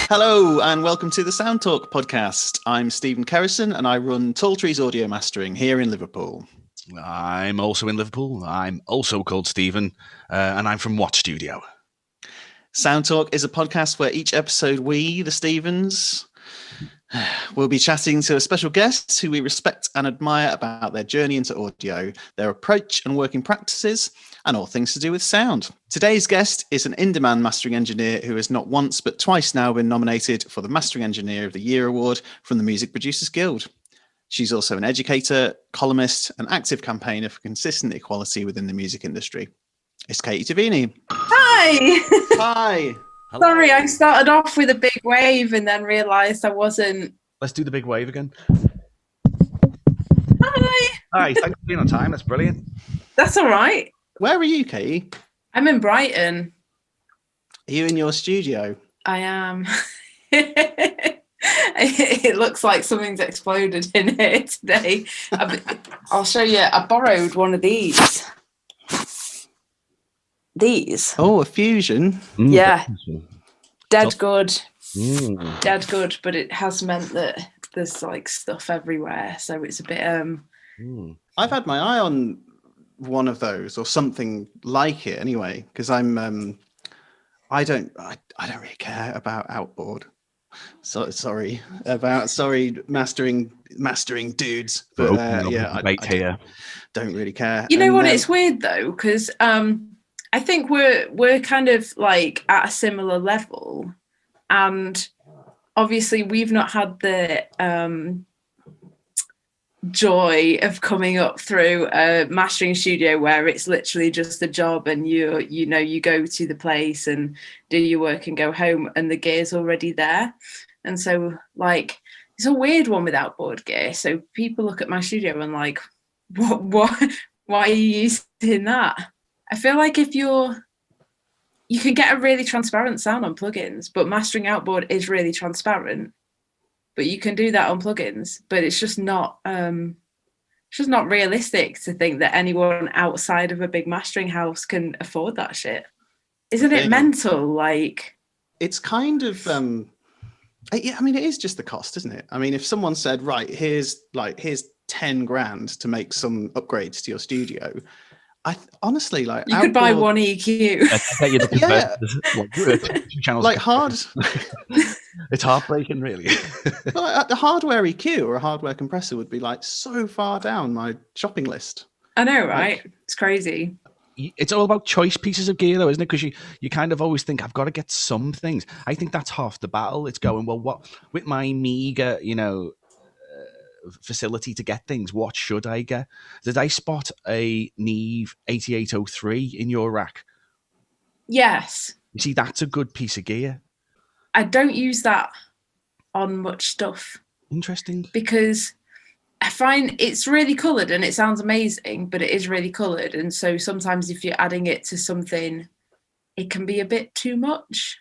Hello and welcome to the Sound Talk podcast. I'm Stephen Kerrison and I run Tall Trees Audio Mastering here in Liverpool. I'm also in Liverpool. I'm also called Stephen and I'm from What Studio? Sound Talk is a podcast where each episode we, the Stephens, will be chatting to a special guest who we respect and admire about their journey into audio, their approach and working practices, and all things to do with sound. Today's guest is an in-demand mastering engineer who has not once but twice now been nominated for the Mastering Engineer of the Year award from the Music Producers Guild. She's also an educator, columnist, and active campaigner for consistent equality within the music industry. It's Katie Tavini. Hi! Hi! Hello. Sorry, I started off with a big wave and then realised I wasn't. Let's do the big wave again. Hi! Hi, thanks for being on time. That's brilliant. That's all right. Where are you, Katie? I'm in Brighton. Are you in your studio? I am. It looks like something's exploded in here today. I'll show you. I borrowed one of these. These. Oh, a Fusion. Yeah. Dead good. Mm. Dead good, but it has meant that there's like stuff everywhere. So it's a bit I've had my eye on one of those or something like it anyway, because I don't really care about outboard. So sorry mastering dudes, but I don't really care. You know what? It's weird though, because I think we're kind of like at a similar level, and obviously we've not had the joy of coming up through a mastering studio where it's literally just a job and you go to the place and do your work and go home and the gear's already there. And so like it's a weird one with outboard gear. So people look at my studio and like, what why are you using that? I feel like if you can get a really transparent sound on plugins, but mastering outboard is really transparent. But you can do that on plugins, but it's just not realistic to think that anyone outside of a big mastering house can afford that shit. Isn't it mental? Like, it's kind of yeah, I mean, it is just the cost, isn't it? I mean, if someone said, right, here's 10 grand to make some upgrades to your studio, honestly, like, you could buy one EQ. Like hard. It's heartbreaking, really. Well, a hardware EQ or a hardware compressor would be like so far down my shopping list. I know, right? It's crazy. It's all about choice pieces of gear, though, isn't it? Because you kind of always think, I've got to get some things. I think that's half the battle. It's going, well, what with my meager, facility to get things, what should I get? Did I spot a Neve 8803 in your rack? Yes. You see, that's a good piece of gear. I don't use that on much stuff. Interesting. Because I find it's really coloured and it sounds amazing, but it is really coloured. And so sometimes if you're adding it to something, it can be a bit too much.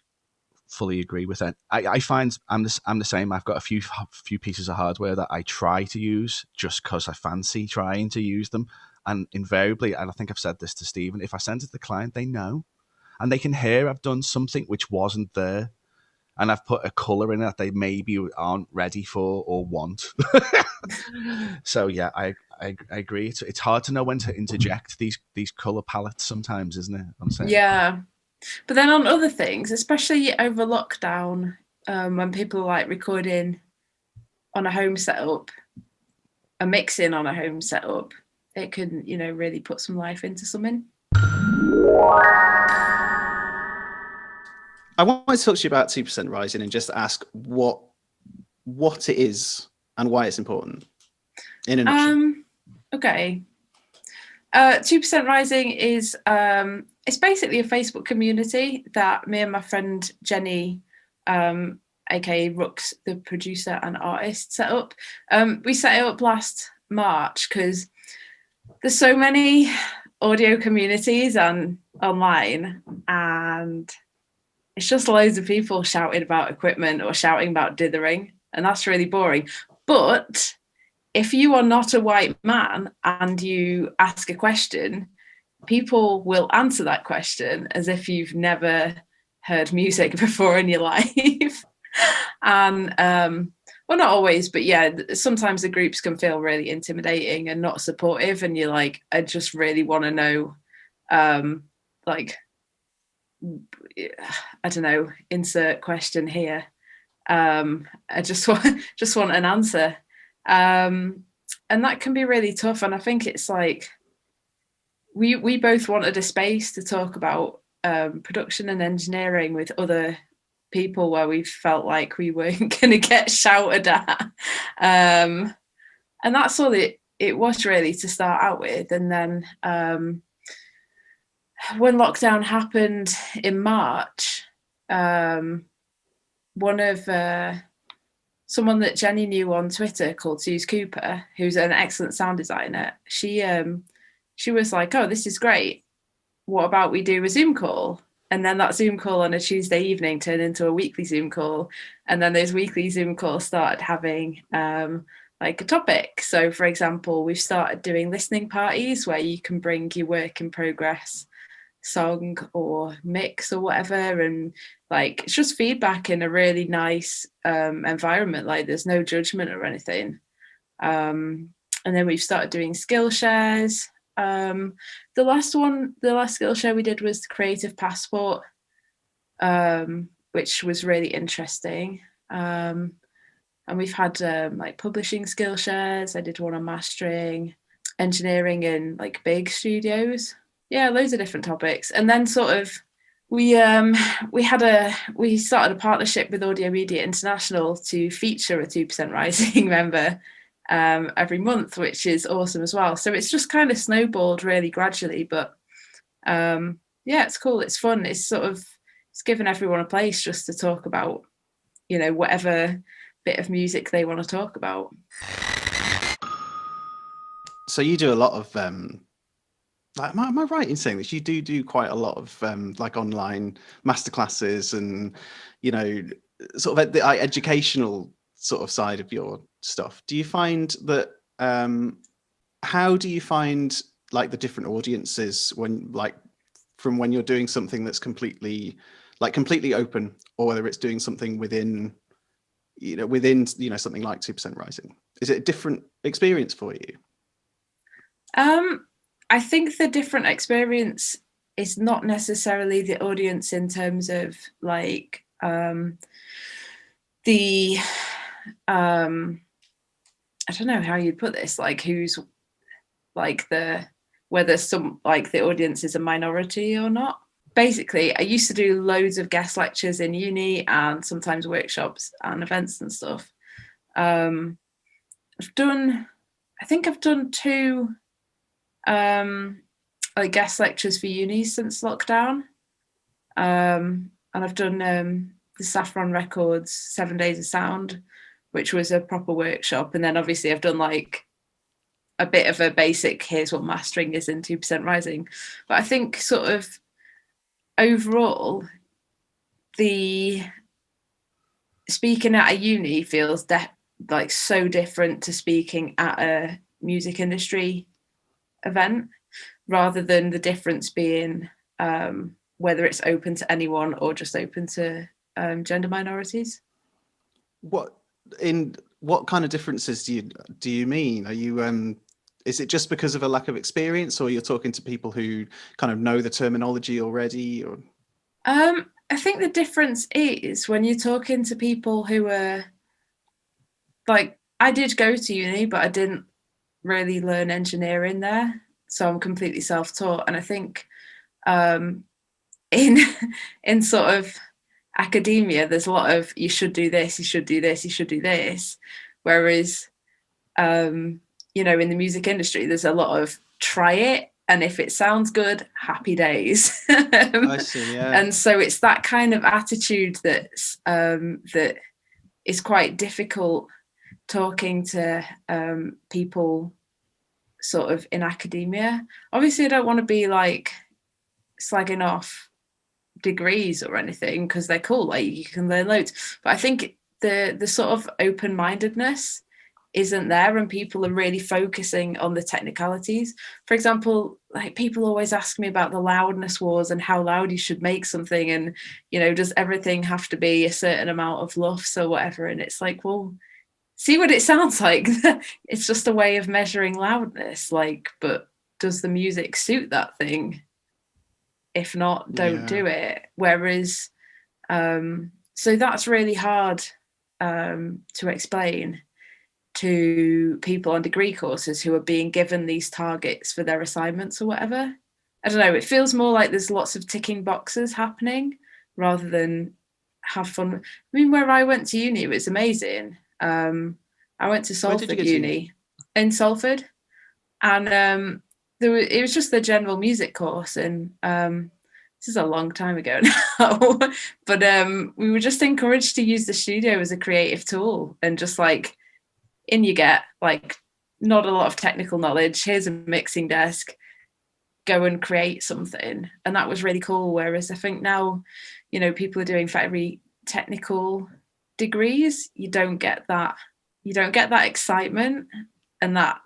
Fully agree with that. I find I'm the same. I've got a few pieces of hardware that I try to use just because I fancy trying to use them. And invariably, and I think I've said this to Stephen, if I send it to the client, they know. And they can hear I've done something which wasn't there. And I've put a colour in it that they maybe aren't ready for or want. So yeah, I agree. It's hard to know when to interject these colour palettes sometimes, isn't it? I'm saying. Yeah. But then on other things, especially over lockdown, when people are like recording on a home setup, a mixing on a home setup, it can, really put some life into something. I wanted to talk to you about 2% rising and just ask what it is and why it's important in a nutshell. Okay. 2% rising is it's basically a Facebook community that me and my friend Jenny, aka Rooks, the producer and artist, set up. We set it up last March because there's so many audio communities and online, and it's just loads of people shouting about equipment or shouting about dithering, and that's really boring. But if you are not a white man and you ask a question, people will answer that question as if you've never heard music before in your life. And well, not always, but yeah, sometimes the groups can feel really intimidating and not supportive, and you're like, I just really want to know, like, I don't know, insert question here. I just want an answer, and that can be really tough. And I think it's like we both wanted a space to talk about production and engineering with other people where we felt like we weren't going to get shouted at, and that's all it was really to start out with. And then when lockdown happened in March, one of someone that Jenny knew on Twitter called Suze Cooper, who's an excellent sound designer, she was like, oh, this is great, what about we do a Zoom call? And then that Zoom call on a Tuesday evening turned into a weekly Zoom call. And then those weekly Zoom calls started having like a topic. So for example, we've started doing listening parties where you can bring your work in progress song or mix or whatever, and like it's just feedback in a really nice environment, like there's no judgment or anything. And then we've started doing skill shares. The last skill share we did was the Creative Passport, which was really interesting. And we've had like publishing skill shares. I did one on mastering, engineering in like big studios. Yeah, loads of different topics. And then sort of we started a partnership with Audio Media International to feature a 2% Rising member every month, which is awesome as well. So it's just kind of snowballed really gradually, but yeah, it's cool, it's fun, it's given everyone a place just to talk about, you know, whatever bit of music they want to talk about. So you do a lot of like, am I right in saying this? You do quite a lot of like online masterclasses and, you know, sort of the educational sort of side of your stuff. Do you find that how do you find like the different audiences when, like, from when you're doing something that's completely open, or whether it's doing something within something like 2% Rising? Is it a different experience for you? I think the different experience is not necessarily the audience in terms of like the I don't know how you'd put this, like who's like whether some like the audience is a minority or not. Basically, I used to do loads of guest lectures in uni and sometimes workshops and events and stuff. I've done two like guest lectures for uni since lockdown, and I've done the Saffron Records 7 Days of Sound, which was a proper workshop, and then obviously I've done like a bit of a basic, here's what mastering is in 2% Rising. But I think sort of overall, the speaking at a uni feels like so different to speaking at a music industry event, rather than the difference being whether it's open to anyone or just open to gender minorities. What kind of differences do you mean? Are you is it just because of a lack of experience, or you're talking to people who kind of know the terminology already? Or I think the difference is when you're talking to people who are like, I did go to uni, but I didn't really learn engineering there, so I'm completely self-taught. And I think in sort of academia, there's a lot of you should do this, you should do this, you should do this, whereas you know, in the music industry, there's a lot of try it, and if it sounds good, happy days. I see, yeah. And so it's that kind of attitude that's that is quite difficult talking to people sort of in academia. Obviously, I don't want to be like slagging off degrees or anything, because they're cool, like you can learn loads. But I think the sort of open-mindedness isn't there, and people are really focusing on the technicalities. For example, like people always ask me about the loudness wars and how loud you should make something, and does everything have to be a certain amount of lufs or whatever? And it's like, well, see what it sounds like. It's just a way of measuring loudness, like, but does the music suit that thing? If not, don't do it. Whereas so that's really hard to explain to people on degree courses who are being given these targets for their assignments or whatever. I don't know, it feels more like there's lots of ticking boxes happening rather than have fun. I mean, where I went to uni, it was amazing. I went to Salford Uni in Salford, and it was just the general music course, and this is a long time ago now, but we were just encouraged to use the studio as a creative tool, and just like, in you get, like, not a lot of technical knowledge, here's a mixing desk, go and create something. And that was really cool. Whereas I think now, people are doing very technical degrees, you don't get that excitement and that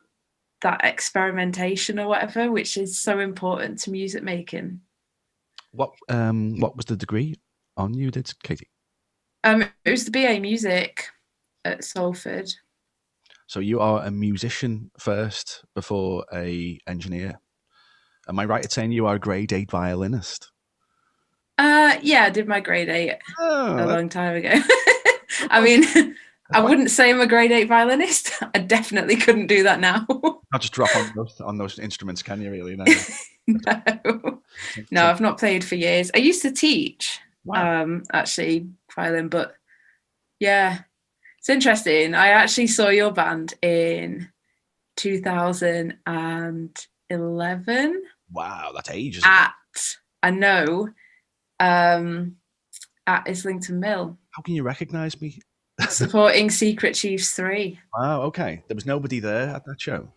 experimentation or whatever, which is so important to music making. What was the degree on you did, Katie? It was the BA Music at Salford. So you are a musician first before a engineer. Am I right in saying you are a grade 8 violinist? Yeah, I did my grade 8 a long time ago. I mean, I wouldn't say I'm a grade 8 violinist. I definitely couldn't do that now. Not just drop on those instruments, can you really? No. No, I've not played for years. I used to teach, actually, violin, but yeah, it's interesting. I actually saw your band in 2011. Wow, that's ages ago. At Islington Mill. How can you recognise me? Supporting Secret Chiefs 3. Wow, okay. There was nobody there at that show.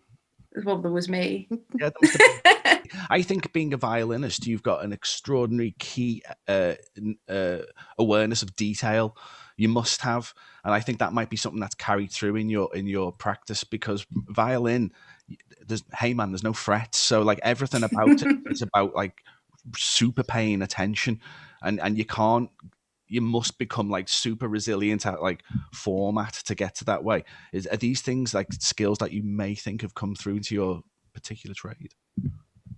Well, there was me. Yeah, I think being a violinist, you've got an extraordinary key awareness of detail. You must have, and I think that might be something that's carried through in your practice, because violin, there's no frets, so like everything about it is about like super paying attention, and you must become like super resilient at like format to get to that way. Are these things like skills that you may think have come through into your particular trade?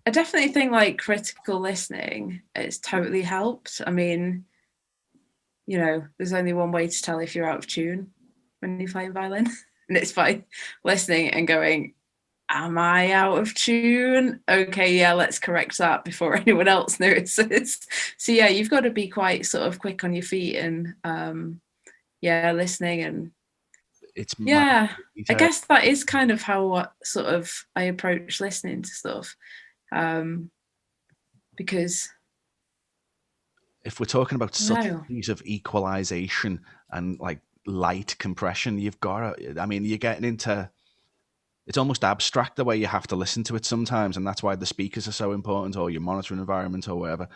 I definitely think like critical listening, it's totally helped. I mean, there's only one way to tell if you're out of tune when you're playing violin, and it's by listening and going, am I out of tune? Okay, yeah, let's correct that before anyone else notices. So yeah, you've got to be quite sort of quick on your feet and listening. And I guess that is kind of how sort of I approach listening to stuff, because if we're talking about subtleties of equalization and like light compression, you're getting into, it's almost abstract the way you have to listen to it sometimes, and that's why the speakers are so important, or your monitoring environment or whatever.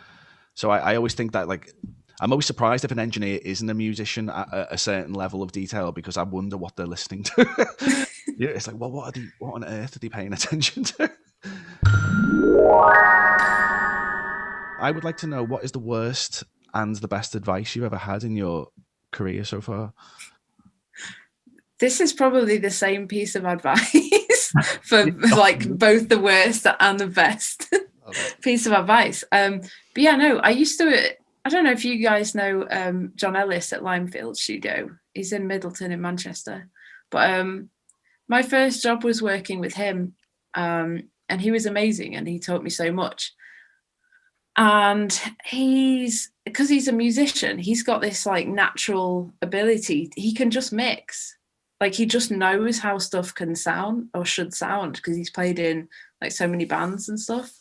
So I always think that, like, I'm always surprised if an engineer isn't a musician at a certain level of detail, because I wonder what they're listening to. Yeah, it's like, well, what on earth are they paying attention to? I would like to know, what is the worst and the best advice you've ever had in your career so far? This is probably the same piece of advice for like both the worst and the best piece of advice. But yeah, no, I used to, I don't know if you guys know John Ellis at Limefield Studio. He's in Middleton in Manchester. But my first job was working with him, and he was amazing, and he taught me so much. And because he's a musician, he's got this like natural ability. He can just mix. Like, he just knows how stuff can sound or should sound, because he's played in like so many bands and stuff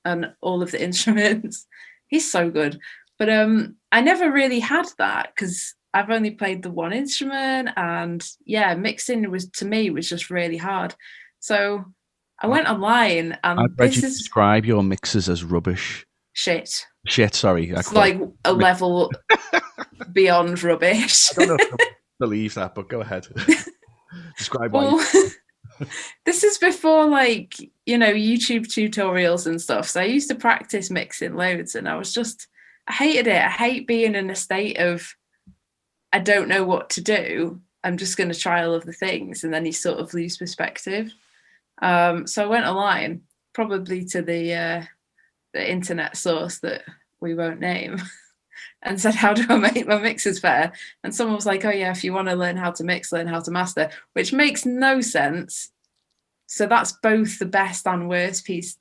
and all of the instruments. He's so good. But I never really had that, because I've only played the one instrument, and yeah, mixing was just really hard. So I went online, and I've read you describe your mixes as rubbish. Shit, sorry. It's like a level beyond rubbish. I don't know if I believe that, but go ahead. Describe why. Well, this is before like, YouTube tutorials and stuff. So I used to practice mixing loads, and I hated it. I hate being in a state of, I don't know what to do. I'm just going to try all of the things. And then you sort of lose perspective. So I went online, probably to the internet source that we won't name, and said, how do I make my mixes better? And someone was like, oh yeah, if you want to learn how to mix, learn how to master, which makes no sense. So that's both the best and worst piece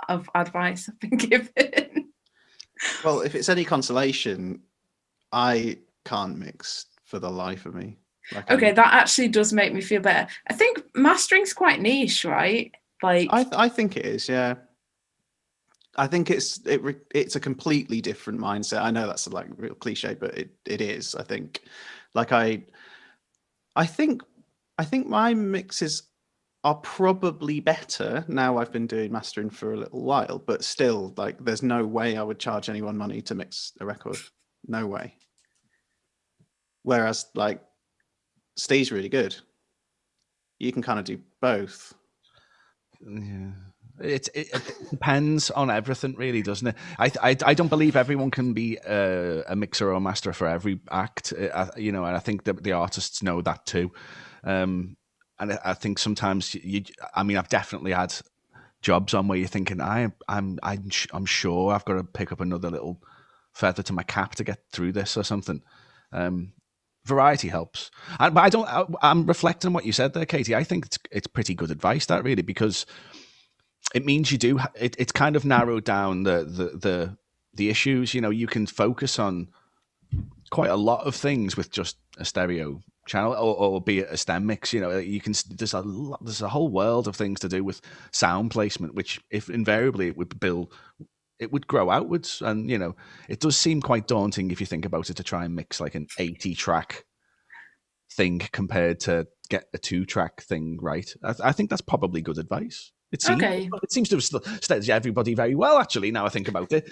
of advice I've been given. Well, if it's any consolation, I can't mix for the life of me. Okay, that actually does make me feel better. I think mastering's quite niche, right? Like, I think it is, yeah. I think it's a completely different mindset. I know that's like real cliche, but it is. I think, like I think my mixes are probably better now. I've been doing mastering for a little while, but still, like, there's no way I would charge anyone money to mix a record. No way. Whereas, like, Steve's really good. You can kind of do both. Yeah. It depends on everything, really, doesn't it? I don't believe everyone can be a mixer or a master for every act, and I think that the artists know that too. And I think sometimes I've definitely had jobs on where you're thinking, I'm sure I've got to pick up another little feather to my cap to get through this or something. Variety helps, but I'm reflecting on what you said there, Katie. I think it's pretty good advice, that, really, because it means you do. It's kind of narrowed down the issues. You can focus on quite a lot of things with just a stereo channel, or be it a stem mix. You can. There's a whole world of things to do with sound placement, which, if invariably it would grow outwards, and it does seem quite daunting if you think about it, to try and mix like an 80-track thing compared to get a 2-track thing right. I think that's probably good advice. It seems to have studied everybody very well, actually, now I think about it.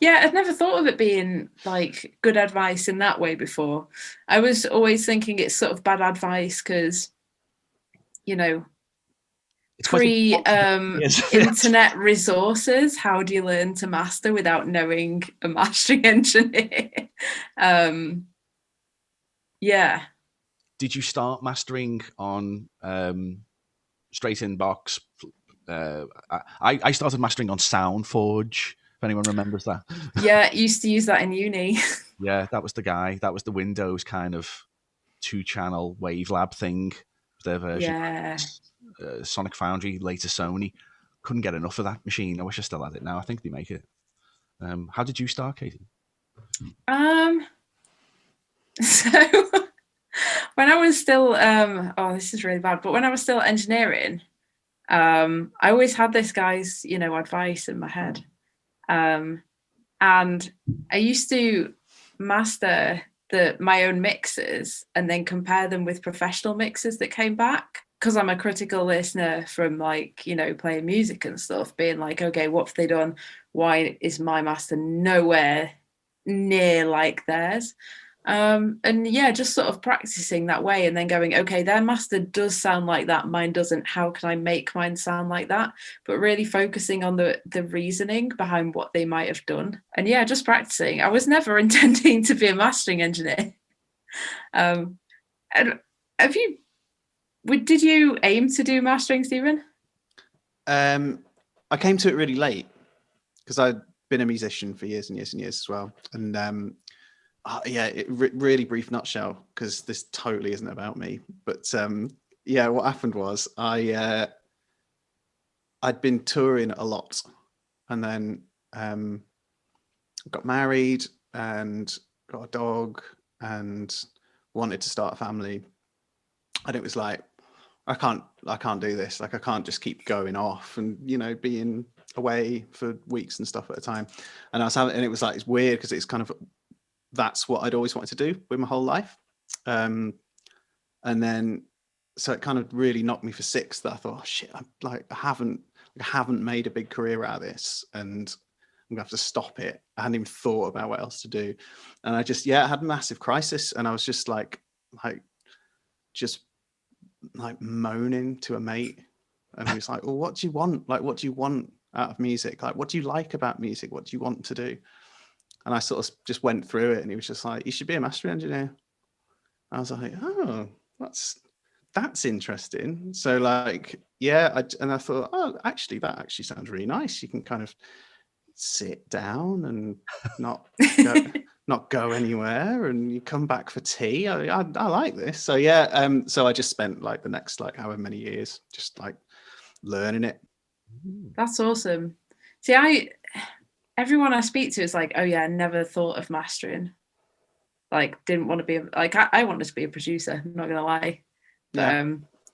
Yeah, I'd never thought of it being like good advice in that way before. I was always thinking it's sort of bad advice because, internet resources, how do you learn to master without knowing a mastering engineer? Yeah. Did you start mastering on straight in box? I started mastering on SoundForge, if anyone remembers that. Yeah, used to use that in uni. Yeah, that was the guy. That was the Windows kind of 2-channel Wavelab thing, their version. Yeah. Sonic Foundry, later Sony. Couldn't get enough of that machine. I wish I still had it now. I think they make it. How did you start, Katie? So when I was still this is really bad, but when I was still engineering, I always had this guy's advice in my head, and I used to master my own mixes and then compare them with professional mixes that came back, because I'm a critical listener from playing music and stuff, being like, okay, what have they done? Why is my master nowhere near like theirs? And yeah, just sort of practicing that way, and then going, okay, their master does sound like that, mine doesn't. How can I make mine sound like that? But really focusing on the reasoning behind what they might have done. And yeah, just practicing. I was never intending to be a mastering engineer. And did you aim to do mastering, Stephen? I came to it really late because I'd been a musician for years and years and years as well. And really brief nutshell, because this totally isn't about me. But what happened was I'd been touring a lot, and then got married and got a dog and wanted to start a family. And it was like, I can't do this. Like, I can't just keep going off and being away for weeks and stuff at a time. And it was like, it's weird because it's kind of, that's what I'd always wanted to do with my whole life. And then, so it kind of really knocked me for six, that I thought, oh shit, I haven't made a big career out of this, and I'm gonna have to stop it. I hadn't even thought about what else to do. And I had a massive crisis, and I was just like just like moaning to a mate, and he was like, well, what do you want? Like, what do you want out of music? Like, what do you like about music? What do you want to do? And I sort of just went through it, and he was just like, you should be a mastering engineer. I was like, oh, that's interesting. So like, yeah, and I thought, oh, actually, that actually sounds really nice. You can kind of sit down and not go anywhere, and you come back for tea. I like this. So yeah, so I just spent like the next like however many years just like learning it. That's awesome. See, everyone I speak to is like, oh yeah, I never thought of mastering. Like, didn't want to be like, I wanted to be a producer, I'm not gonna lie. But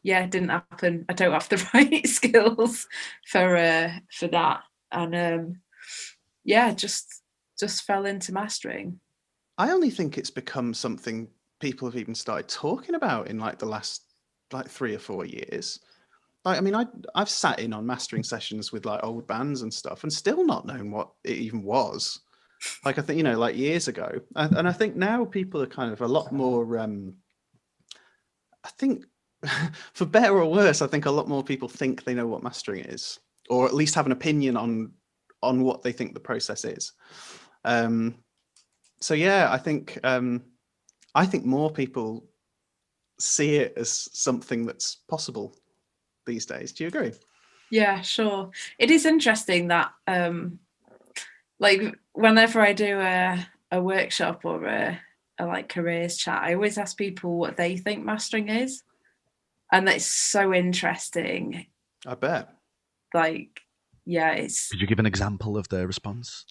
yeah, it didn't happen. I don't have the right skills for that. And yeah, just fell into mastering. I only think it's become something people have even started talking about in like the last like 3 or 4 years. Like, I mean, I've sat in on mastering sessions with like old bands and stuff, and still not known what it even was. Like, I think, you know, like years ago, and I think now people are kind of a lot more. I think, for better or worse, I think a lot more people think they know what mastering is, or at least have an opinion on what they think the process is. So yeah, I think more people see it as something that's possible these days. Do you agree? Yeah, sure. It is interesting that like whenever I do a workshop or a like careers chat, I always ask people what they think mastering is, and that's so interesting. I bet. Like, yeah, it's. Could you give an example of the response?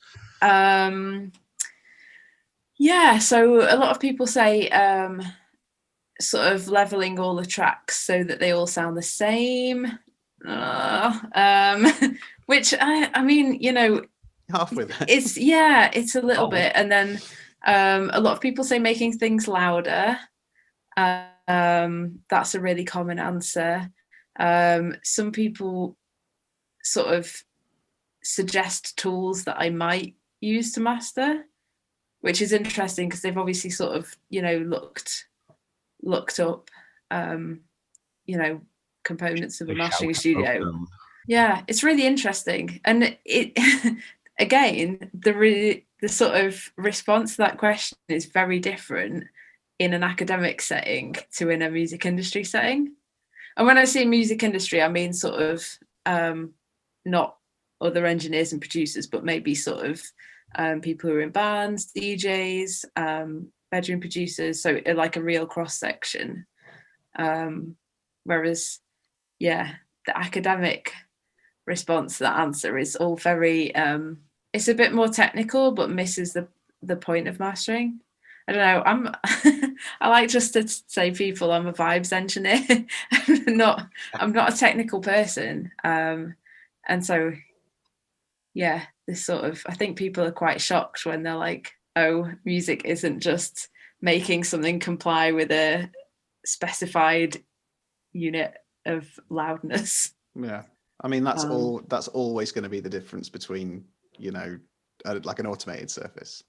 Yeah, so a lot of people say sort of leveling all the tracks so that they all sound the same. Which I mean, you know, half with it. It's a little bit. And then a lot of people say making things louder. That's a really common answer. Some people sort of suggest tools that I might use to master, which is interesting because they've obviously sort of, you know, looked up, you know, components of a mastering studio. Yeah, it's really interesting. And it again, the sort of response to that question is very different in an academic setting to in a music industry setting. And when I say music industry, I mean sort of not other engineers and producers, but maybe sort of people who are in bands, DJs, bedroom producers, so like a real cross section. Whereas, yeah, the academic response to that answer is all very, it's a bit more technical, but misses the point of mastering. I don't know. I like just to say people I'm a vibes engineer. I'm not a technical person, and so yeah, this sort of, I think people are quite shocked when they're like, oh, music isn't just making something comply with a specified unit of loudness. Yeah, I mean that's always going to be the difference between, you know, like an automated surface,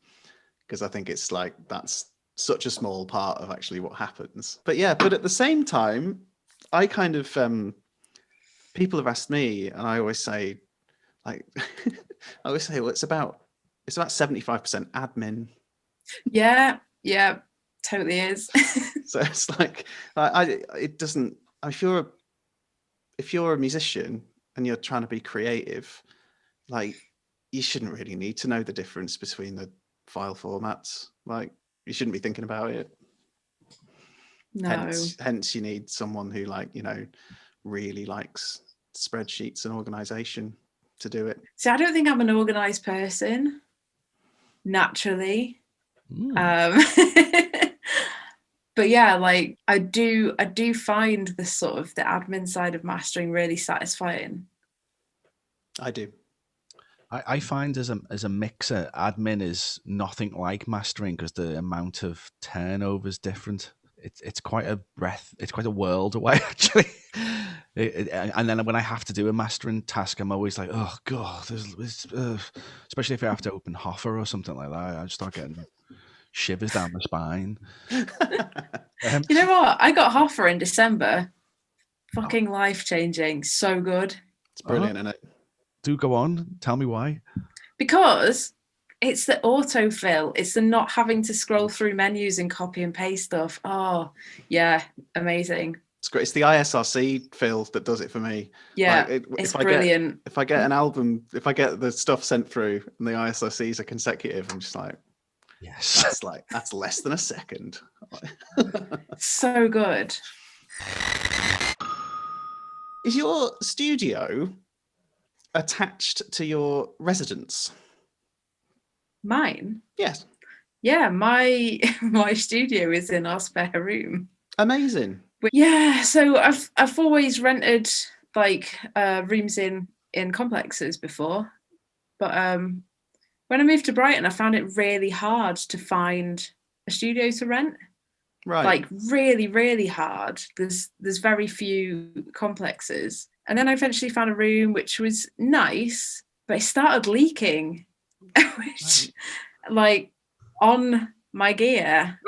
because I think it's like that's such a small part of actually what happens. But yeah, but at the same time, I kind of people have asked me, and I always say, like, I always say, well, it's about 75% admin. Yeah, totally is. So it's like it doesn't. If you're a musician and you're trying to be creative, like, you shouldn't really need to know the difference between the file formats. Like, you shouldn't be thinking about it. No. Hence you need someone who, like, you know, really likes spreadsheets and organization to do it. So I don't think I'm an organized person naturally. But yeah, like I do find the sort of the admin side of mastering really satisfying. I do. I find as a mixer, admin is nothing like mastering because the amount of turnover is different. It's quite a world away actually. And then when I have to do a mastering task, I'm always like, oh god, especially if I have to open Hoffer or something like that, I just start getting shivers down the spine. You know what? I got Hoffer in December. fucking life-changing. So good. It's brilliant, isn't it? Do go on. Tell me why. Because it's the autofill. It's the not having to scroll through menus and copy and paste stuff. Oh, yeah, amazing. It's great. It's the ISRC fill that does it for me. Yeah, Like, it's brilliant. If I get an album, if I get the stuff sent through and the ISRCs are consecutive, I'm just like, yes, that's less than a second. So good. Is your studio attached to your residence? Mine? Yes. Yeah, my studio is in our spare room. Amazing. Yeah, so I've always rented like rooms in complexes before, but when I moved to Brighton, I found it really hard to find a studio to rent. Right. Like really, really hard. There's very few complexes, and then I eventually found a room which was nice, but it started leaking, which like on my gear,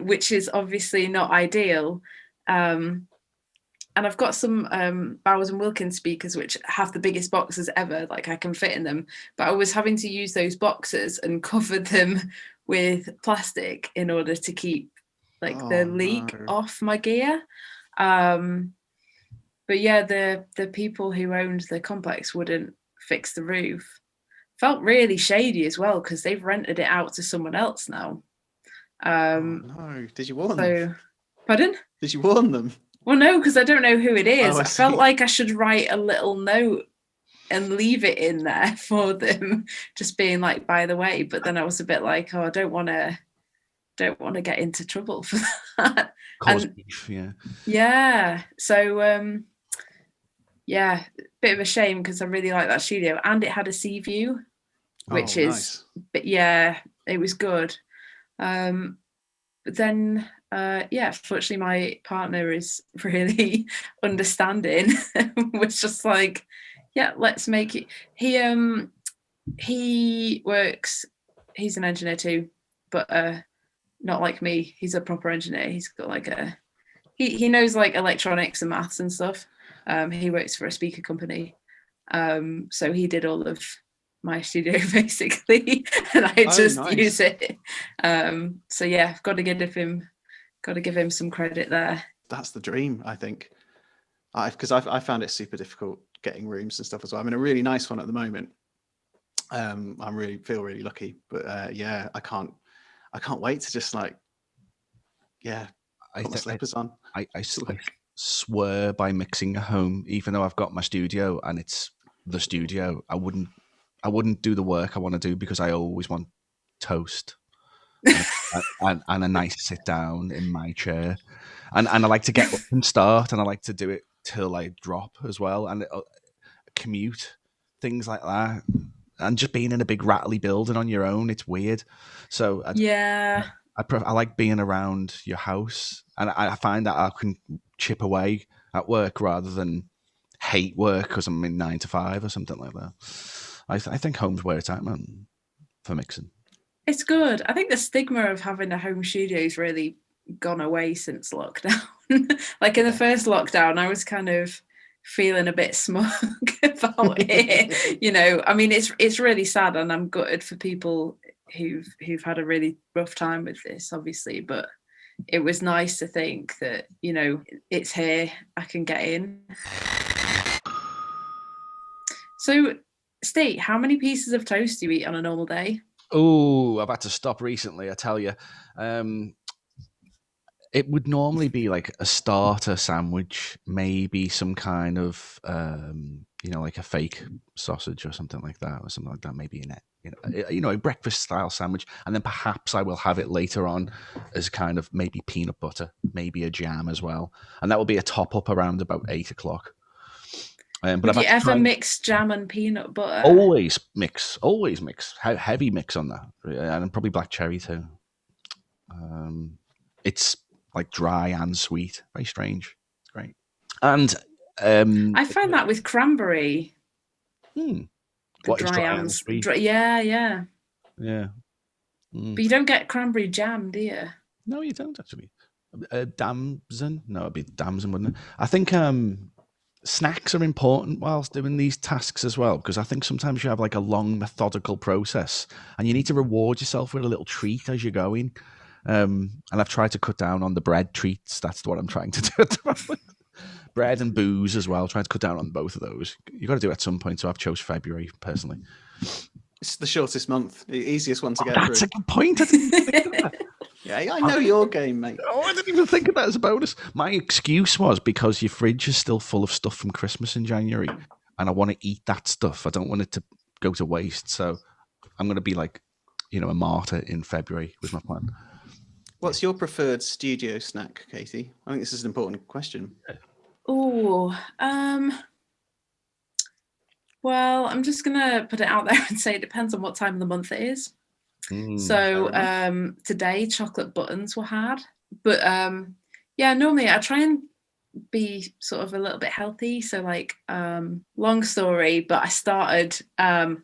which is obviously not ideal. And I've got some Bowers and Wilkins speakers which have the biggest boxes ever, like I can fit in them, but I was having to use those boxes and cover them with plastic in order to keep like the leak off my gear. But yeah, the people who owned the complex wouldn't fix the roof. Felt really shady as well because they've rented it out to someone else now. No, did you warn them? Pardon? Did you warn them? Well, no, because I don't know who it is. I I felt like I should write a little note and leave it in there for them, just being like, by the way. But then I was a bit like, oh, I don't want to get into trouble for that. Cause beef, yeah. Yeah. So yeah, bit of a shame because I really like that studio, and it had a sea view, which is nice. But yeah, it was good. But then fortunately my partner is really understanding. Was just like, yeah, let's make it. He works, he's an engineer too, but not like me. He's a proper engineer. He's got like he knows like electronics and maths and stuff. He works for a speaker company, so he did all of my studio basically, and I just use it. So yeah, I've got to give him some credit there. That's the dream, I think, because I found it super difficult getting rooms and stuff as well. I'm in a really nice one at the moment. Feel really lucky, but yeah, I can't wait to just like, put my slippers on. I swear by mixing at home, even though I've got my studio and it's the studio, I wouldn't do the work I want to do because I always want toast and a nice sit down in my chair, and I like to get up and start, and I like to do it till I drop as well, and commute, things like that, and just being in a big rattly building on your own, it's weird. So I like being around your house, and I find that I can chip away at work rather than hate work because I'm in 9 to 5 or something like that. I think home's where it's at, man, for mixing. It's good. I think the stigma of having a home studio's really gone away since lockdown. Like in the first lockdown, I was kind of feeling a bit smug about it. You know, I mean, it's really sad, and I'm gutted for people who've had a really rough time with this, obviously. But it was nice to think that, you know, it's here, I can get in. So, Steve, how many pieces of toast do you eat on a normal day? Oh, I've had to stop recently, I tell you. It would normally be like a starter sandwich, maybe some kind of, like a fake sausage or something like that, maybe a breakfast style sandwich. And then perhaps I will have it later on as kind of maybe peanut butter, maybe a jam as well. And that will be a top up around about 8 o'clock. But would you ever mix jam and peanut butter? Always mix. Heavy mix on that, and probably black cherry too. It's like dry and sweet, very strange. It's great. And I find that with cranberry. What is dry and sweet? Yeah. But you don't get cranberry jam, do you? No, you don't actually. Damson? No, it'd be Damson, wouldn't it? I think snacks are important whilst doing these tasks as well, because I think sometimes you have like a long methodical process and you need to reward yourself with a little treat as you're going. And I've tried to cut down on the bread treats. That's what I'm trying to do at the moment. Bread and booze as well. Trying to cut down on both of those. You've got to do it at some point. So I've chose February personally. It's the shortest month, the easiest one to get That's through. a good point. I didn't even think of that. Yeah, I know your game, mate. Oh, I didn't even think of that as a bonus. My excuse was because your fridge is still full of stuff from Christmas in January, and I want to eat that stuff. I don't want it to go to waste. So I'm going to be like, a martyr in February was my plan. What's your preferred studio snack, Katie? I think this is an important question. Oh, well, I'm just gonna put it out there and say it depends on what time of the month it is. So today chocolate buttons were had, but normally I try and be sort of a little bit healthy. So like long story, but I started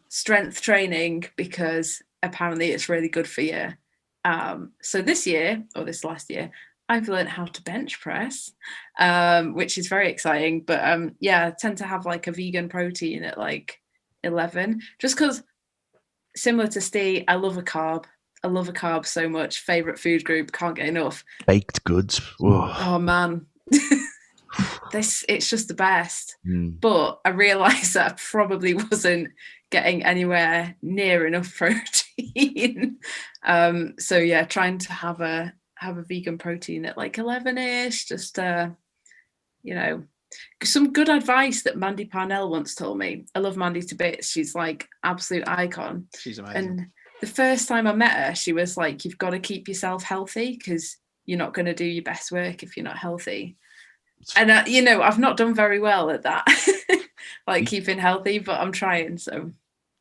strength training because apparently it's really good for you. So this last year, I've learned how to bench press, which is very exciting. But I tend to have like a vegan protein at like 11, just because, similar to Steve, I love a carb. I love a carb so much. Favorite food group, can't get enough. Baked goods. Whoa. Oh man. It's just the best. But I realized that I probably wasn't getting anywhere near enough protein. Trying to have a vegan protein at like 11ish, just some good advice that Mandy Parnell once told me. I love Mandy to bits. She's like absolute icon. She's amazing. And the first time I met her, she was like, you've got to keep yourself healthy because you're not going to do your best work if you're not healthy. And I've not done very well at that, like keeping healthy, but I'm trying. So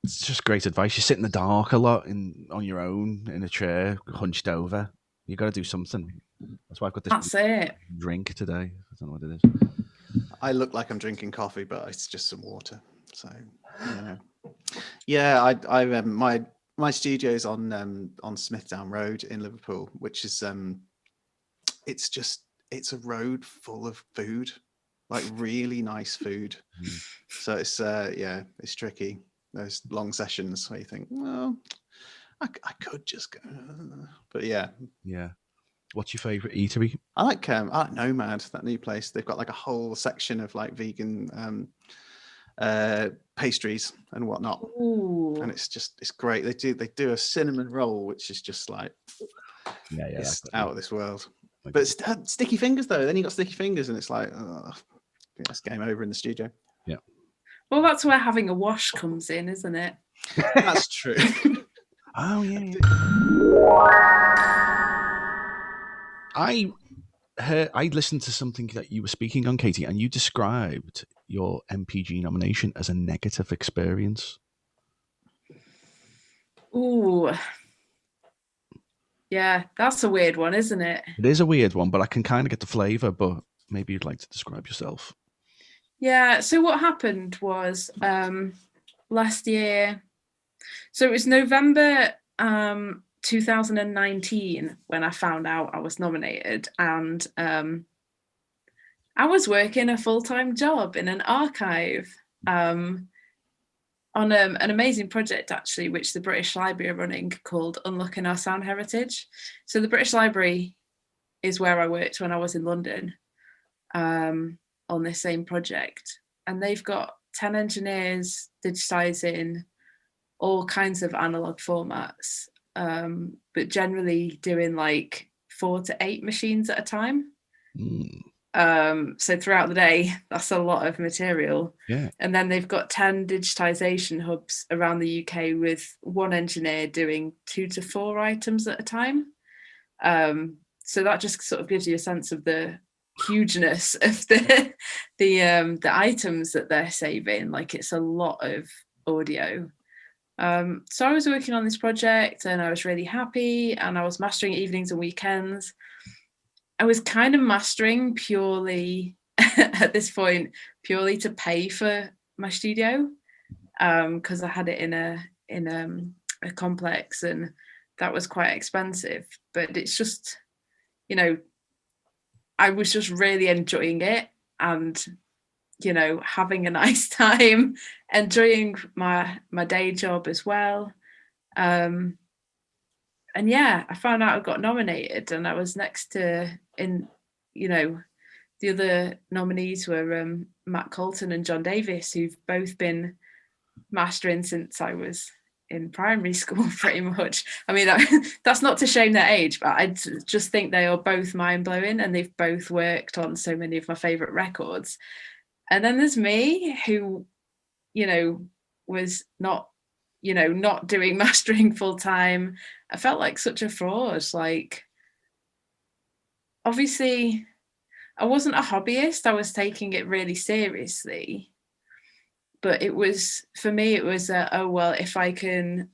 it's just great advice. You sit in the dark a lot on your own in a chair, hunched over. You got to do something. That's why I've got this drink today. I don't know what it is. I look like I'm drinking coffee, but it's just some water. So yeah, I my studio's on Smithdown Road in Liverpool, which is it's a road full of food, like really nice food. So it's tricky. Those long sessions where you think, well, I could just go, but yeah. What's your favorite eatery? I like Nomad, that new place. They've got like a whole section of like vegan pastries and whatnot. Ooh. And it's great. They do a cinnamon roll, which is just like it's out of this world. But it's sticky fingers though. Then you got sticky fingers, and it's like, it's game over in the studio. Yeah. Well, that's where having a wash comes in, isn't it? That's true. Oh yeah. I listened to something that you were speaking on, Katie, and you described your MPG nomination as a negative experience. Ooh. Yeah, that's a weird one, isn't it? It is a weird one, but I can kind of get the flavour, but maybe you'd like to describe yourself. Yeah, so what happened was last year, so it was November 2019 when I found out I was nominated, and I was working a full-time job in an archive on an amazing project, actually, which the British Library are running called Unlocking Our Sound Heritage. So the British Library is where I worked when I was in London on this same project. And they've got 10 engineers digitising all kinds of analogue formats, but generally doing like 4 to 8 machines at a time. So throughout the day, that's a lot of material. Yeah. And then they've got 10 digitisation hubs around the UK with one engineer doing 2 to 4 items at a time. So that just sort of gives you a sense of the hugeness of the items that they're saving. Like, it's a lot of audio. So I was working on this project and I was really happy, and I was mastering evenings and weekends. I was kind of mastering purely at this point, purely to pay for my studio, because I had it in a complex, and that was quite expensive. But it's just, I was just really enjoying it, and having a nice time, enjoying my day job as well. And yeah, I found out I got nominated, and I was next to the other nominees were Matt Colton and John Davis, who've both been mastering since I was in primary school, pretty much. I mean, that's not to shame their age, but I just think they are both mind-blowing, and they've both worked on so many of my favorite records. And then there's me, who was not doing mastering full time. I felt like such a fraud. Like, obviously I wasn't a hobbyist, I was taking it really seriously, but it was, for me, it was oh well, if I can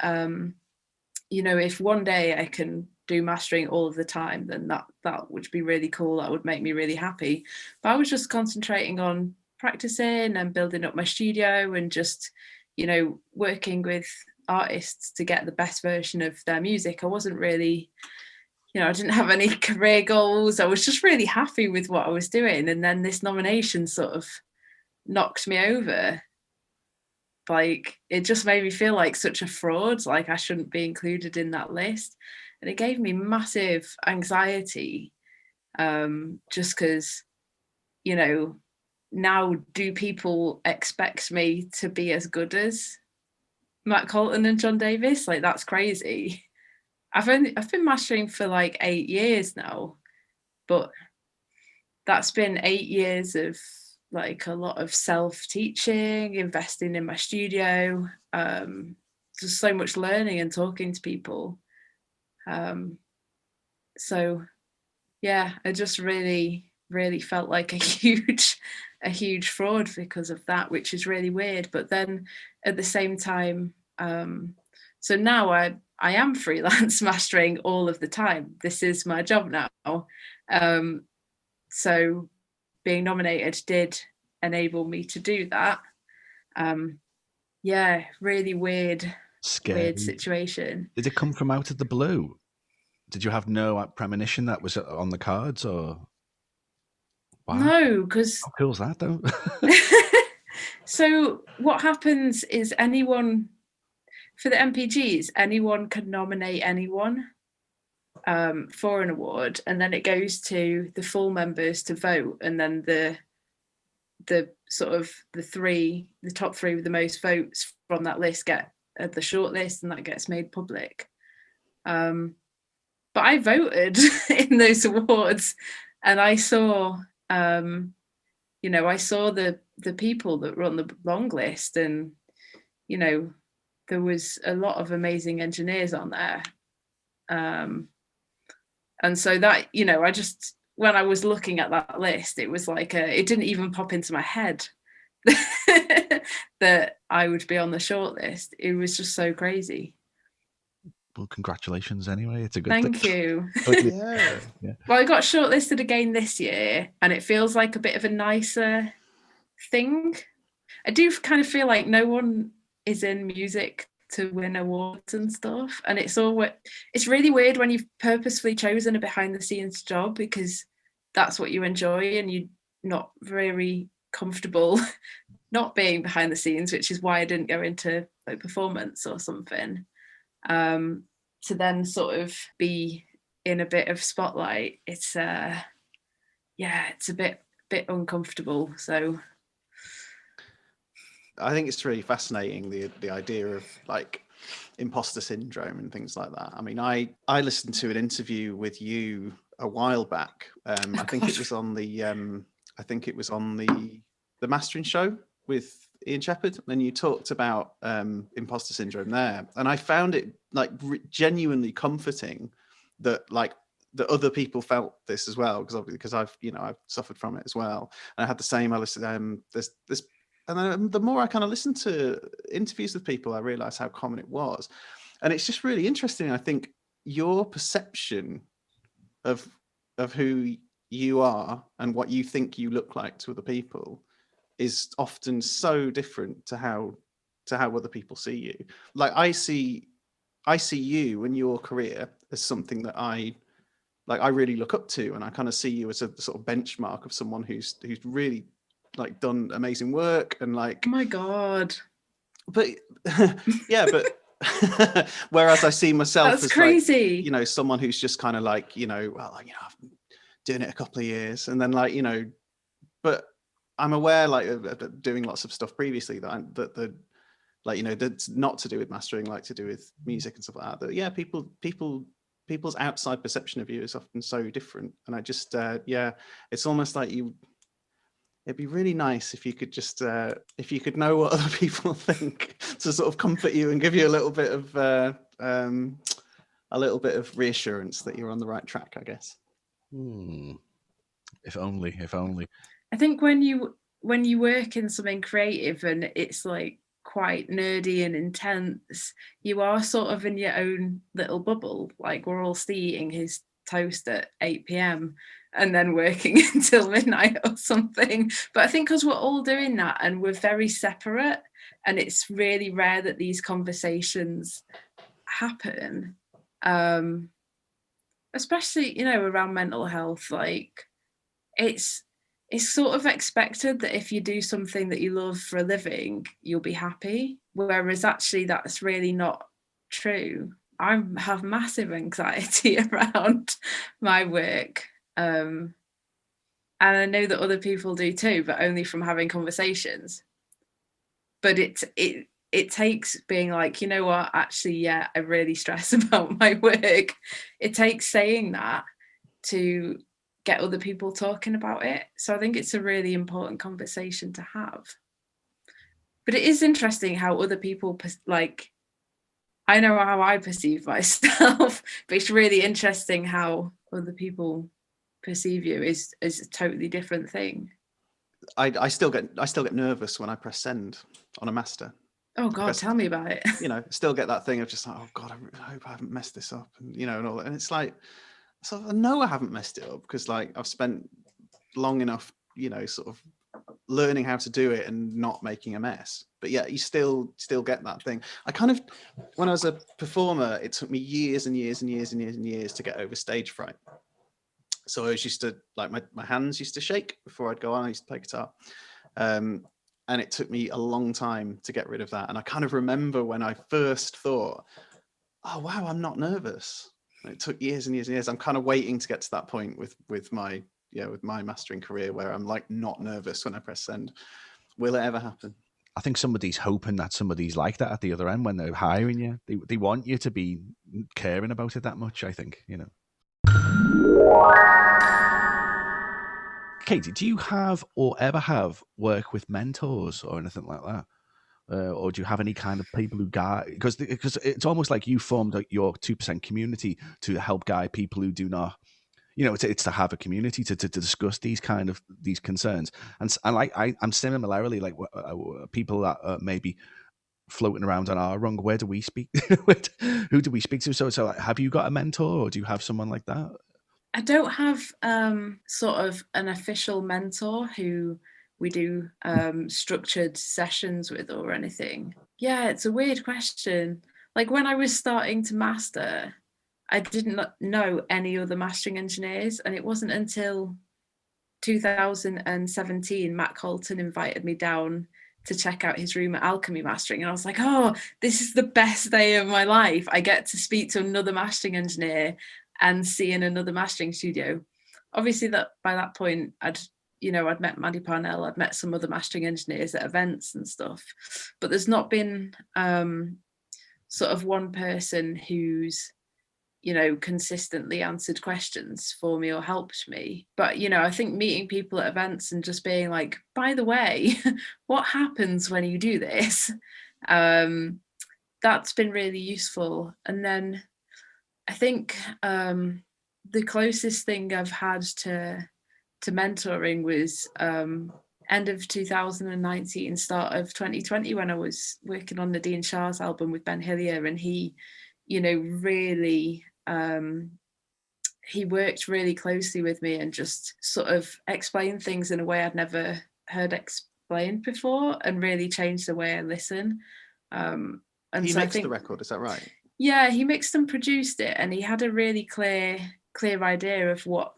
if one day I can do mastering all of the time, then that would be really cool. That would make me really happy. But I was just concentrating on practicing and building up my studio, and just working with artists to get the best version of their music. I wasn't really, I didn't have any career goals. I was just really happy with what I was doing. And then this nomination sort of knocked me over. Like, it just made me feel like such a fraud, like I shouldn't be included in that list. And it gave me massive anxiety, just because, now do people expect me to be as good as Matt Colton and John Davis? Like, that's crazy. I've been mastering for like 8 years now, but that's been 8 years of like a lot of self-teaching, investing in my studio, just so much learning and talking to people. So yeah, I just really felt like a huge fraud because of that, which is really weird. But then at the same time, so now I am freelance mastering all of the time. This is my job now. So being nominated did enable me to do that. Yeah, really weird situation. Did it come from out of the blue? Did you have no premonition that was on the cards, or? Wow. No, because how cool is that, though? So what happens is, anyone for the MPGs, anyone can nominate anyone for an award, and then it goes to the full members to vote, and then the sort of the top three with the most votes from that list get the shortlist, and that gets made public. But I voted in those awards, and I saw I saw the people that were on the long list, and there was a lot of amazing engineers on there. And so that, I just, when I was looking at that list, it was like, it didn't even pop into my head that I would be on the shortlist. It was just so crazy. Well, congratulations anyway. It's a good thing. Thank you. Yeah. Well, I got shortlisted again this year, and it feels like a bit of a nicer thing. I do kind of feel like no one is in music to win awards and stuff, and it's really weird when you've purposefully chosen a behind the scenes job because that's what you enjoy, and you're not very comfortable not being behind the scenes, which is why I didn't go into like performance or something. To then sort of be in a bit of spotlight, it's it's a bit uncomfortable. So I think it's really fascinating, the idea of like imposter syndrome and things like that. I mean, I listened to an interview with you a while back. I think it was on the mastering show with Ian Shepherd, and you talked about imposter syndrome there, and I found it like genuinely comforting that like that other people felt this as well, because I've suffered from it as well, and I had the same. I listened this. And then the more I kind of listened to interviews with people, I realized how common it was. And it's just really interesting. I think your perception of who you are and what you think you look like to other people is often so different to how other people see you. Like I see you and your career as something that I like I really look up to, and I kind of see you as a sort of benchmark of someone who's really like done amazing work and like. Oh my God. But yeah, but whereas I see myself That's as crazy. like, you know, someone who's just kind of like, you know, well, you know, I've been doing it a couple of years, and then like, you know, but I'm aware like of doing lots of stuff previously that like, you know, that's not to do with mastering, like to do with music and stuff like that. That yeah, people's outside perception of you is often so different, and I just yeah, it's almost like it'd be really nice if you could just if you could know what other people think to sort of comfort you and give you a little bit of reassurance that you're on the right track, I guess. If only. I think when you work in something creative and it's like quite nerdy and intense, you are sort of in your own little bubble. Like we're all still eating his toast at 8 p.m. and then working until midnight or something. But I think because we're all doing that and we're very separate, and it's really rare that these conversations happen, especially, you know, around mental health. Like it's sort of expected that if you do something that you love for a living, you'll be happy. Whereas actually that's really not true. I have massive anxiety around my work. And I know that other people do too, but only from having conversations. But it takes being like, you know what, actually, yeah, I really stress about my work. It takes saying that to get other people talking about it. So I think it's a really important conversation to have. But it is interesting how other people, like, I know how I perceive myself, but it's really interesting how other people perceive you is a totally different thing. I still get nervous when I press send on a master. Oh God, tell me about it. You know, still get that thing of just like, oh God, I hope I haven't messed this up, and you know, and all that. And it's like, so I know I haven't messed it up because like I've spent long enough, you know, sort of learning how to do it and not making a mess. But yeah, you still get that thing. I kind of, when I was a performer, it took me years and years and years and years and years to get over stage fright. So I was used to, like, my hands used to shake before I'd go on. I used to play guitar. And it took me a long time to get rid of that. And I kind of remember when I first thought, oh, wow, I'm not nervous. And it took years and years and years. I'm kind of waiting to get to that point with my mastering career where I'm like not nervous when I press send. Will it ever happen? I think somebody's hoping that somebody's like that at the other end when they're hiring you. They want you to be caring about it that much, I think, you know. Katie, do you have or ever have work with mentors or anything like that? Or do you have any kind of people who guide? Because it's almost like you formed your 2% community to help guide people who do not. You know, it's to have a community to discuss these concerns, and like I'm similarly like people that may be floating around on our rung. Where do we speak? Who do we speak to? So have you got a mentor, or do you have someone like that? I don't have sort of an official mentor who we do structured sessions with or anything. Yeah, it's a weird question. Like when I was starting to master, I didn't know any other mastering engineers, and it wasn't until 2017 Matt Colton invited me down to check out his room at Alchemy Mastering, and I was like, oh, this is the best day of my life. I get to speak to another mastering engineer and see in another mastering studio. Obviously, that by that point I'd met Maddie Parnell, I'd met some other mastering engineers at events and stuff, but there's not been sort of one person who's, you know, consistently answered questions for me or helped me. But, you know, I think meeting people at events and just being like, by the way, what happens when you do this? That's been really useful. And then I think the closest thing I've had to mentoring was end of 2019, start of 2020, when I was working on Nadine Shah's album with Ben Hillier, and he, you know, really he worked really closely with me and just sort of explained things in a way I'd never heard explained before, and really changed the way I listen. And he mixed the record, is that right? Yeah, he mixed and produced it, and he had a really clear clear idea of what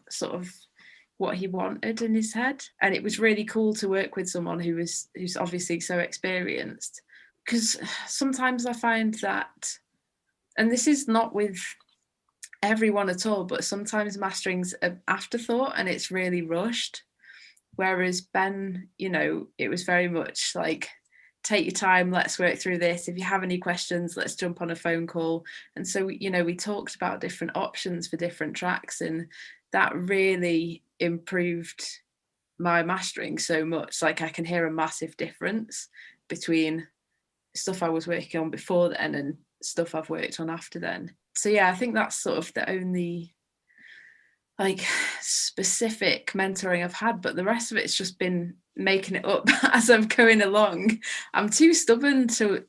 he wanted in his head. And it was really cool to work with someone who's obviously so experienced, because sometimes I find that, and this is not with everyone at all, but sometimes mastering's an afterthought and it's really rushed. Whereas Ben, it was very much like, take your time, let's work through this. If you have any questions, let's jump on a phone call. And so, we talked about different options for different tracks, and that really improved my mastering so much. Like, I can hear a massive difference between stuff I was working on before then and stuff I've worked on after then. So yeah, I think that's sort of the only specific mentoring I've had, but the rest of it's just been making it up as I'm going along. I'm too stubborn to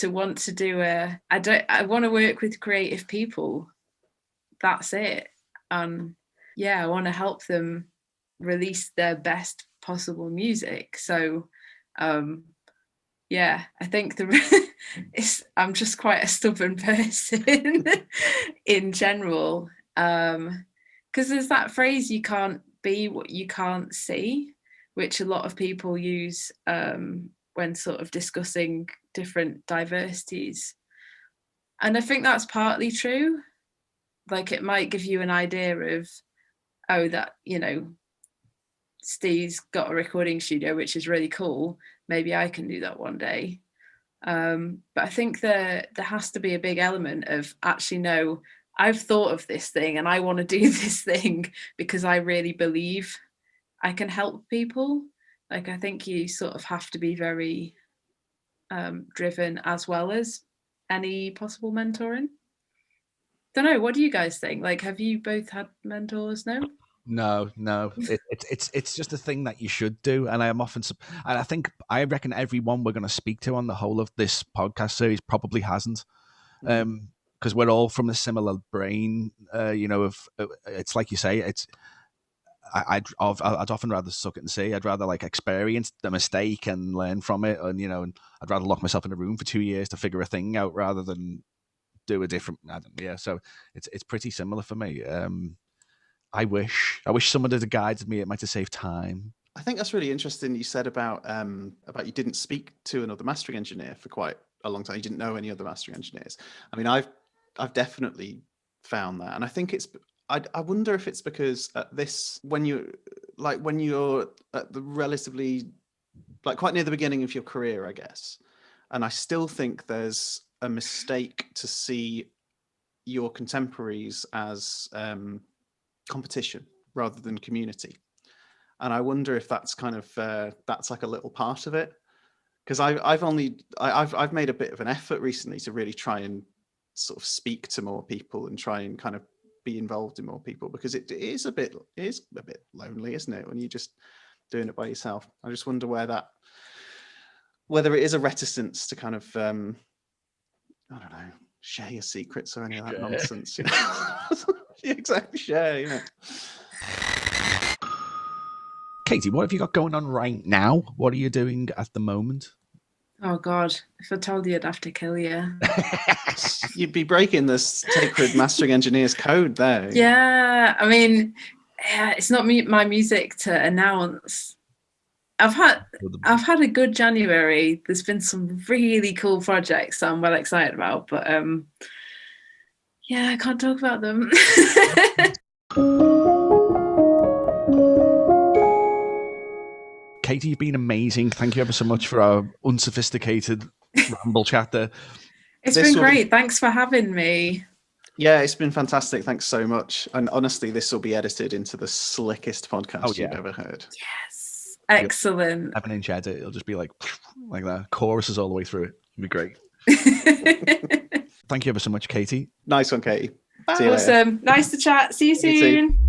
want to do I want to work with creative people. That's it. Yeah, I want to help them release their best possible music. So yeah, I think I'm just quite a stubborn person in general. Because there's that phrase, you can't be what you can't see, which a lot of people use when sort of discussing different diversities. And I think that's partly true. Like, it might give you an idea of, that, Steve's got a recording studio, which is really cool. Maybe I can do that one day. But I think there has to be a big element of, actually, no, I've thought of this thing and I want to do this thing because I really believe I can help people. Like, I think you sort of have to be very driven as well as any possible mentoring. Don't know, what do you guys think? Like, have you both had mentors? No. It's just a thing that you should do, and and I reckon everyone we're going to speak to on the whole of this podcast series probably hasn't, because we're all from a similar brain. It's like you say, I'd often rather suck it and see. I'd rather experience the mistake and learn from it, and I'd rather lock myself in a room for 2 years to figure a thing out rather than do a different. So it's pretty similar for me. I wish someone had guided me. It might have saved time. I think that's really interesting. You said about you didn't speak to another mastering engineer for quite a long time. You didn't know any other mastering engineers. I mean, I've definitely found that, and I think it's. I wonder if it's because when you're at the relatively quite near the beginning of your career, I guess, and I still think there's a mistake to see your contemporaries as competition rather than community. And I wonder if that's kind of that's like a little part of it, because I've made a bit of an effort recently to really try and sort of speak to more people and try and kind of be involved in more people, because it is a bit lonely, isn't it, when you're just doing it by yourself. I just wonder whether it is a reticence to kind of I don't know, share your secrets or any of that nonsense. Yeah, exactly, share. Katie, what have you got going on right now? What are you doing at the moment? Oh God, if I told you, I'd have to kill you. You'd be breaking the sacred mastering engineer's code there. Yeah, I mean, it's not my music to announce. I've had a good January. There's been some really cool projects that I'm well excited about, but yeah, I can't talk about them. Katie, you've been amazing. Thank you ever so much for our unsophisticated ramble chat there. It's been great. Thanks for having me. Yeah, it's been fantastic. Thanks so much. And honestly, this will be edited into the slickest podcast you've ever heard. Yes. Excellent. 7-inch edit. It'll just be like that. Choruses all the way through it. It'll be great. Thank you ever so much, Katie. Nice one, Katie. Awesome. Nice to chat. See you soon.